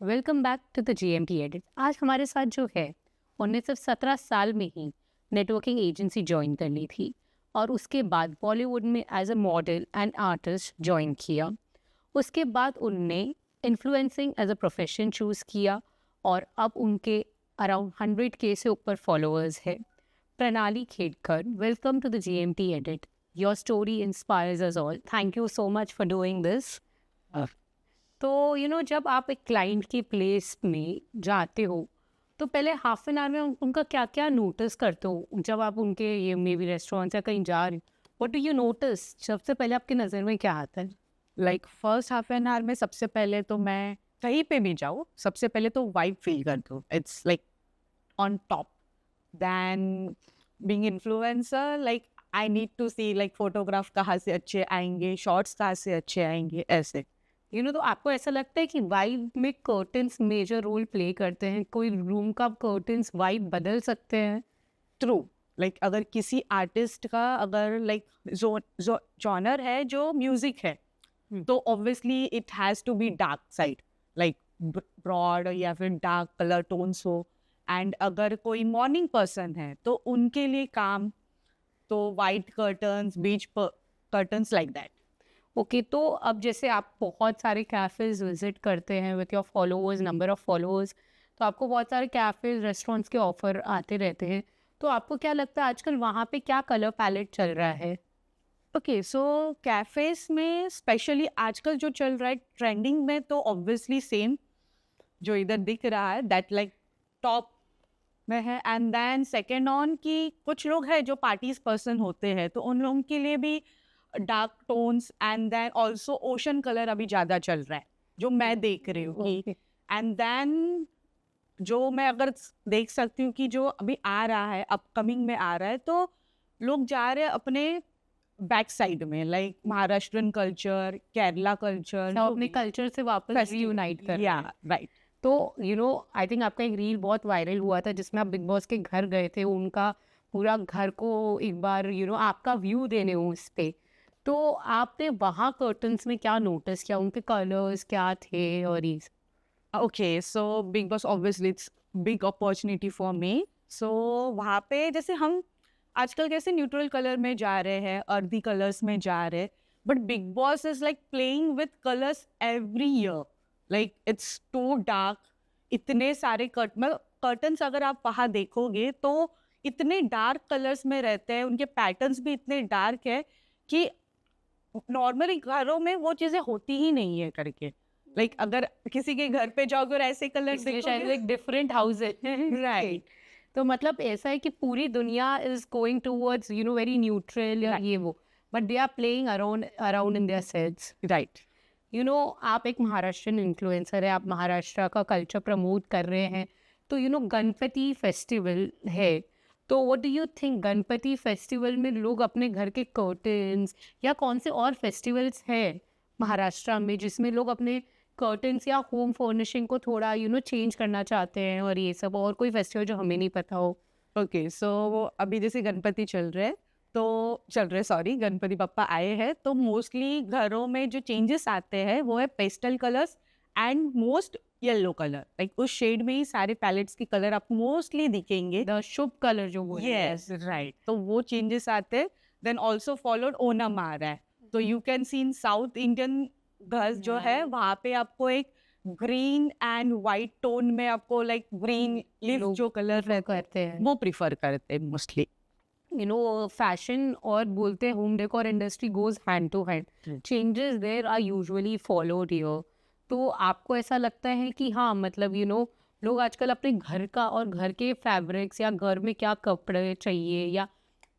Welcome back to the GMT edit. आज हमारे साथ जो है उन्होंने सिर्फ 17 साल में ही नेटवर्किंग एजेंसी ज्वाइन कर ली थी और उसके बाद बॉलीवुड में as a model and artist join किया। उसके बाद उनने influencing as a profession choose किया और अब उनके अराउंड 100K से ऊपर फॉलोअर्स है। Pranali Khedkar, welcome to the GMT edit. Your story inspires us all. Thank you so much for doing this. तो जब आप एक क्लाइंट की प्लेस में जाते हो तो पहले हाफ एन आवर में उनका क्या क्या नोटिस करते हो? जब आप उनके ये मे बी रेस्टोरेंट या कहीं जा रहे हो, व्हाट डू यू नोटिस? सबसे पहले आपकी नज़र में क्या आता है? Like first half an hour में सबसे पहले तो मैं कहीं पे भी जाऊँ, सबसे पहले तो वाइब फील करती हूँ। It's like on top then being influencer. Like I need to see like photograph कहाँ से अच्छे आएंगे, शॉट्स कहाँ से अच्छे आएंगे, ऐसे। तो आपको ऐसा लगता है कि वाइब में कर्टन्स मेजर रोल प्ले करते हैं? कोई रूम का कर्टन्स वाइब बदल सकते हैं? ट्रू। लाइक अगर किसी आर्टिस्ट का अगर लाइक जो जॉनर है जो म्यूजिक है, तो obviously it has to be dark side, like broad या फिर डार्क कलर टोन्स हो। एंड अगर कोई मॉर्निंग पर्सन है तो उनके लिए काम, तो white curtains, beach curtains, like that. Okay, तो अब जैसे आप बहुत सारे कैफ़ेज़ विज़िट करते हैं with your followers, number of followers, तो आपको बहुत सारे कैफ़ेज़, रेस्टोरेंट्स के ऑफ़र आते रहते हैं। तो आपको क्या लगता है आजकल वहाँ पे क्या कलर पैलेट चल रहा है? ओके, सो कैफेज में स्पेशली आजकल जो चल रहा है ट्रेंडिंग में, तो ऑब्वियसली सेम जो इधर दिख रहा है, दैट लाइक टॉप में है। एंड देन सेकेंड ऑन कि कुछ लोग हैं जो पार्टीज पर्सन होते हैं, तो उन लोगों के लिए भी dark tones and then also ocean colour अभी ज़्यादा चल रहा है, जो मैं देख रही हूँ। एंड देन जो मैं अगर देख सकती हूँ कि जो अभी आ रहा है, अपकमिंग में आ रहा है, तो लोग जा रहे हैं अपने बैक साइड में, like Maharashtrian culture, Kerala culture, सब अपने कल्चर से वापस रीयूनाइट कर रहे हैं। राइट। तो आई थिंक आपका एक रील बहुत वायरल हुआ था जिसमें आप बिग बॉस के घर गए थे, उनका पूरा घर को एक बार आपका व्यू देने हो उस पे। तो आपने वहाँ कर्टन्स में क्या नोटिस किया? उनके कलर्स क्या थे? और ये okay, so Bigg Boss obviously it's big opportunity for me. So वहाँ पे जैसे हम आजकल कैसे न्यूट्रल कलर में जा रहे हैं, अर्दी कलर्स में जा रहे हैं, but Bigg Boss is like playing with colours every year. Like it's too dark. इतने सारे कर्टन्स अगर आप वहाँ देखोगे तो इतने डार्क कलर्स में रहते हैं, उनके पैटर्न्स भी इतने डार्क है कि नॉर्मली घरों में वो चीज़ें होती ही नहीं है करके। लाइक अगर किसी के घर पे जाओगे और ऐसे कलर शायद एक डिफरेंट हाउस है। राइट। तो मतलब ऐसा है कि पूरी दुनिया is going towards very neutral या ये वो, but they are playing around around in their sets. Right. आप एक महाराष्ट्रियन इन्फ्लुएंसर है, आप महाराष्ट्र का कल्चर प्रमोट कर रहे हैं। तो गणपति फेस्टिवल है, तो what do you think Ganpati festival में लोग अपने घर के कर्टन्स या कौन से और फेस्टिवल्स हैं महाराष्ट्र में जिसमें लोग अपने कर्टन्स या होम फर्निशिंग को थोड़ा चेंज करना चाहते हैं? और ये सब और कोई फेस्टिवल जो हमें नहीं पता हो? ओके, सो अभी जैसे गणपति सॉरी, गणपति बप्पा आए हैं, तो मोस्टली घरों में जो चेंजेस आते हैं वो है pastel colours and most yellow colour. Like उस शेड में ही सारे पैलेट्स के कलर आपको मोस्टली दिखेंगे, द शुभ कलर जो वो यस राइट। तो वो चेंजेस आते हैं। देन ऑल्सो फॉलोड ओनम आ रहा है, तो you can see in south Indian घर जो है वहाँ पे आपको एक ग्रीन एंड वाइट टोन में आपको लाइक ग्रीन लिव जो कलर करते हैं वो प्रिफर करते हैं मोस्टली। फैशन और बोलते हैं home decor industry goes hand to hand. Changes there are usually followed here. तो आपको ऐसा लगता है कि हाँ, मतलब लोग आजकल अपने घर का और घर के फैब्रिक्स या घर में क्या कपड़े चाहिए या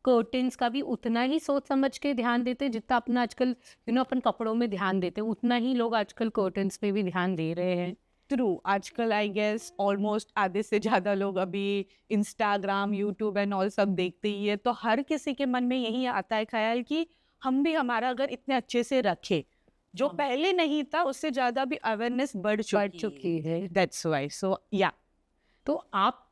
कर्टन्स का भी उतना ही सोच समझ के ध्यान देते हैं जितना अपना आजकल अपन कपड़ों में ध्यान देते हैं, उतना ही लोग आजकल कर्टन्स पे भी ध्यान दे रहे हैं? ट्रू। आजकल आई गेस ऑलमोस्ट आधे से ज़्यादा लोग अभी इंस्टाग्राम, यूट्यूब एंड ऑल सब देखते ही है, तो हर किसी के मन में यही आता है ख्याल कि हम भी हमारा घर इतने अच्छे से रखें। जो पहले नहीं था उससे ज़्यादा भी अवेयरनेस बढ़ चुकी है। That's why. सो या। तो आप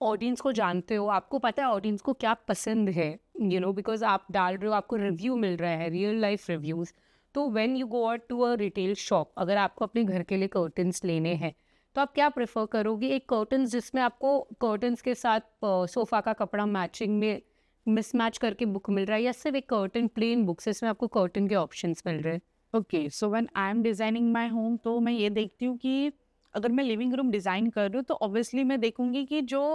ऑडियंस को जानते हो, आपको पता है ऑडियंस को क्या पसंद है, बिकॉज आप डाल रहे हो, आपको रिव्यू मिल रहा है, रियल लाइफ रिव्यूज़। तो when you go out to a retail shop, अगर आपको अपने घर के लिए कर्टन्स लेने हैं तो आप क्या प्रेफर करोगे, एक कर्टन्स जिसमें आपको कर्टन्स के साथ सोफ़ा का कपड़ा मैचिंग में मिसमैच करके बुक मिल रहा है, या सिर्फ एक कर्टन प्लेन बुक्स जिसमें आपको कर्टन के ऑप्शंस मिल रहे हैं? Okay, so when I am designing my home तो मैं ये देखती हूँ कि अगर मैं लिविंग रूम डिज़ाइन कर रही हूँ तो ऑब्वियसली मैं देखूंगी कि जो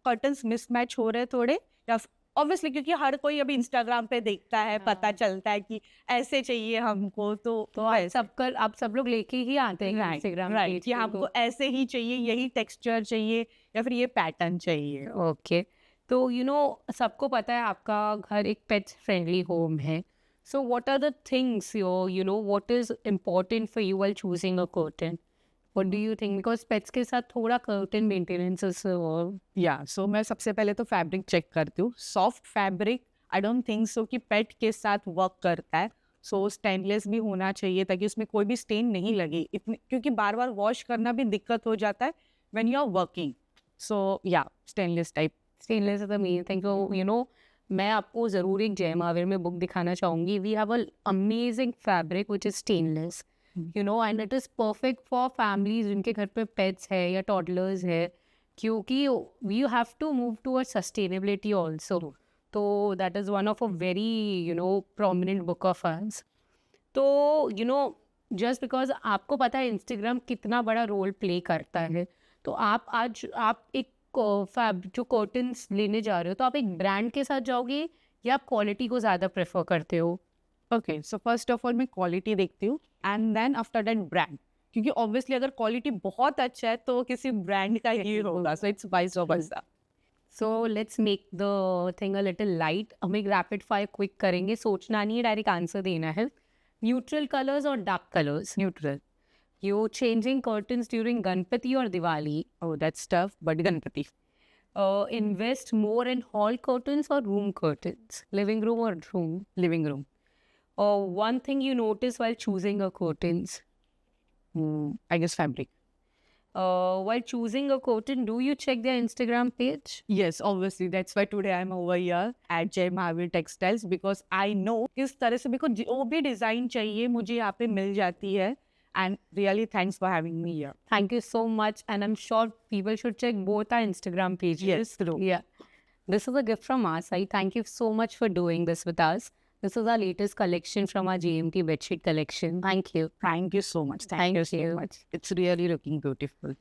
कर्टन्स मिसमैच हो रहे हैं थोड़े, या ऑब्वियसली क्योंकि हर कोई अभी इंस्टाग्राम पे देखता है, पता हाँ। चलता है कि ऐसे चाहिए हमको, तो आप सब लोग लेके ही आते हैं राइट इंस्टाग्राम राइट पेज कि पे, हमको ऐसे ही चाहिए, यही टेक्सचर चाहिए या फिर ये पैटर्न चाहिए। ओके। तो सबको पता है आपका घर एक पेट फ्रेंडली होम है। So what are the things what is important for you while choosing a curtain? What do you think, because pets के साथ थोड़ा कर्टन मेंटेनेंस इज या सो मैं सबसे पहले तो फैब्रिक चेक करती हूँ। Soft fabric I don't think so कि पेट के साथ वर्क करता है। सो स्टेनलेस भी होना चाहिए ताकि उसमें कोई भी स्टेन नहीं लगे इतने, क्योंकि बार बार वॉश करना भी दिक्कत हो जाता है व्हेन यू आर वर्किंग। सो या stainless type. Stainless is the main thing. तो मैं आपको ज़रूर एक जय महावीर में बुक दिखाना चाहूँगी। We have a amazing fabric which is stainless, and it is perfect for families जिनके घर पे पेट्स है या टॉडलर्स है, क्योंकि we have to move toward sustainability also. तो that is one of a very prominent book of ours. तो just because आपको पता है इंस्टाग्राम कितना बड़ा रोल प्ले करता है, तो आप एक जो कर्टन्स लेने जा रहे हो, तो आप एक ब्रांड के साथ जाओगे या आप क्वालिटी को ज़्यादा प्रेफर करते हो? Okay, so first of all मैं क्वालिटी देखती हूँ and then after that brand, क्योंकि ऑब्वियसली अगर क्वालिटी बहुत अच्छा है तो किसी ब्रांड का ही होगा। So it's vice versa. So let's make the thing a little light. हम एक रैपिड फायर क्विक करेंगे, सोचना नहीं है, डायरेक्ट आंसर देना है। न्यूट्रल कलर्स और dark colours? Neutral. You changing curtains during Ganpati और Diwali? Oh that's tough, but Ganpati. Invest more in hall curtains or room curtains, living room or room? Living room. One thing you notice while choosing a curtains? I guess fabric. While choosing a curtain, do you check their Instagram page? Yes, obviously that's why today I'm over here at Jay Mahavir Textiles, because I know किस तरह से मेरे को जो भी design चाहिए मुझे यहाँ पे मिल जाती है। And really thanks for having me here. Thank you so much, and I'm sure people should check both our Instagram pages. Yes, true. Yeah. This is a gift from our side. Thank you so much for doing this with us. This is our latest collection from our GMT bedsheet collection. Thank you. Thank you so much. Thank you so you. much. It's really looking beautiful.